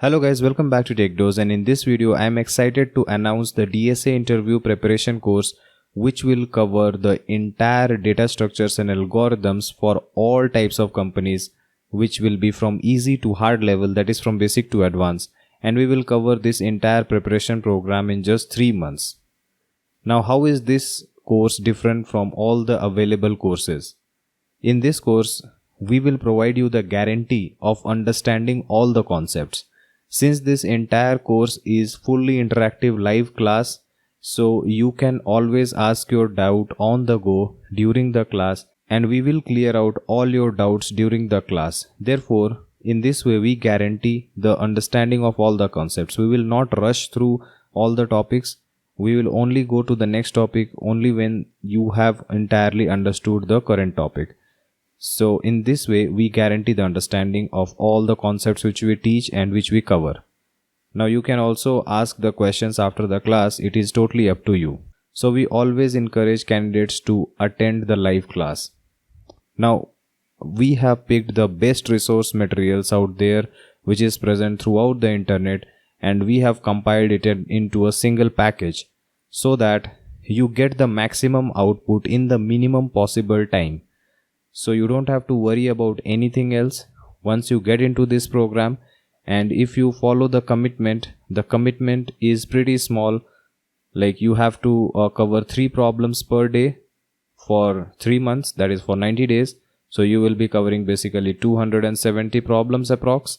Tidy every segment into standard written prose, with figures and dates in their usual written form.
Hello guys, welcome back to TechDose, and in this video I am excited to announce the DSA interview preparation course which will cover the entire data structures and algorithms for all types of companies, which will be from easy to hard level, that is from basic to advanced, and we will cover this entire preparation program in just 3 months. Now, how is this course different from all the available courses? In this course, we will provide you the guarantee of understanding all the concepts. Since this entire course is fully interactive live class, so you can always ask your doubt on the go during the class, and we will clear out all your doubts during the class. Therefore, in this way we guarantee the understanding of all the concepts. We will not rush through all the topics. We will only go to the next topic only when you have entirely understood the current topic. So in this way we guarantee the understanding of all the concepts which we teach and which we cover. Now you can also ask the questions after the class, it is totally up to you. So we always encourage candidates to attend the live class. Now we have picked the best resource materials out there which is present throughout the internet, and we have compiled it into a single package so that you get the maximum output in the minimum possible time. So you don't have to worry about anything else once you get into this program, and if you follow the commitment is pretty small. Like you have to cover 3 problems per day for 3 months, that is for 90 days. So you will be covering basically 270 problems approx,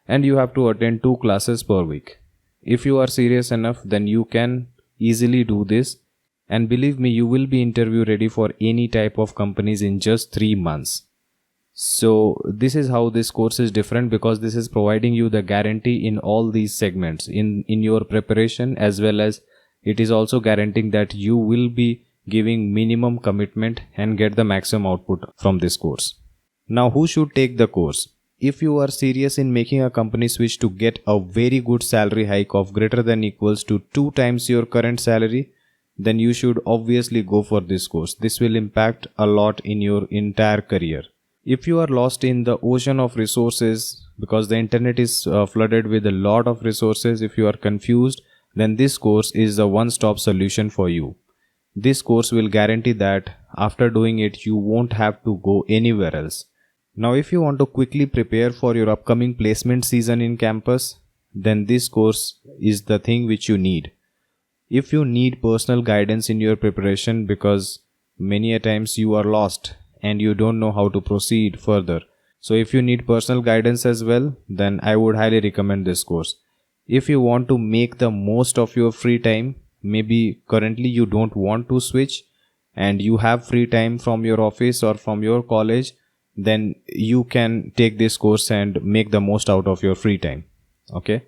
and you have to attend 2 classes per week. If you are serious enough, then you can easily do this. And believe me, you will be interview ready for any type of companies in just 3 months. So this is how this course is different, because this is providing you the guarantee in all these segments in your preparation, as well as it is also guaranteeing that you will be giving minimum commitment and get the maximum output from this course. Now, who should take the course? If you are serious in making a company switch to get a very good salary hike of greater than equals to 2 times your current salary, then you should obviously go for this course. This will impact a lot in your entire career. If you are lost in the ocean of resources, because the internet is flooded with a lot of resources, if you are confused, then this course is a one-stop solution for you. This course will guarantee that after doing it, you won't have to go anywhere else. Now, if you want to quickly prepare for your upcoming placement season in campus, then this course is the thing which you need. If you need personal guidance in your preparation, because many a times you are lost and you don't know how to proceed further, so if you need personal guidance as well, then I would highly recommend this course. If you want to make the most of your free time, maybe currently you don't want to switch and you have free time from your office or from your college, then you can take this course and make the most out of your free time. Okay.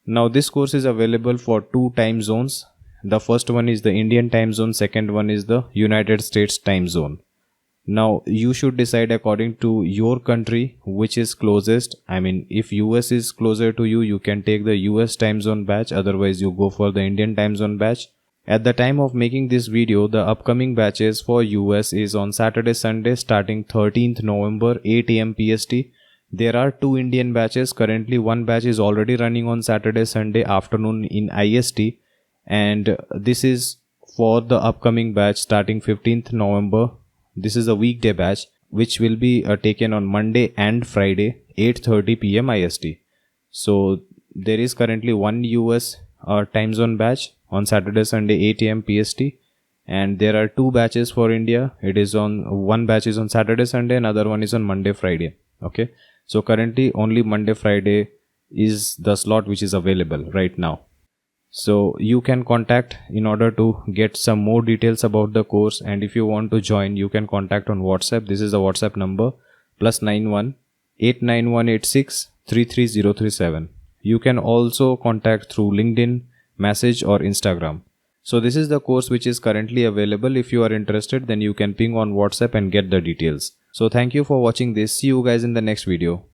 Now this course is available for 2 time zones. The first one is the Indian time zone, second one is the United States time zone. Now you should decide according to your country which is closest. I mean, if US is closer to you, you can take the US time zone batch, otherwise you go for the Indian time zone batch. At the time of making this video, the upcoming batches for US is on Saturday, Sunday starting 13th November 8 AM PST. There are 2 Indian batches. Currently one batch is already running on Saturday, Sunday afternoon in IST, and this is for the upcoming batch starting 15th November. This is a weekday batch which will be taken on Monday and Friday 8:30 PM IST. So there is currently one US time zone batch on Saturday, Sunday 8 AM PST, and there are 2 batches for India. It is on one batch is on Saturday, Sunday, another one is on Monday, Friday. Okay. So currently only Monday, Friday is the slot which is available right now. So you can contact in order to get some more details about the course, and if you want to join, you can contact on WhatsApp. This is the WhatsApp number +91 89186 33037. You can also contact through LinkedIn, message or Instagram. So this is the course which is currently available. If you are interested, then you can ping on WhatsApp and get the details. So thank you for watching this. See you guys in the next video.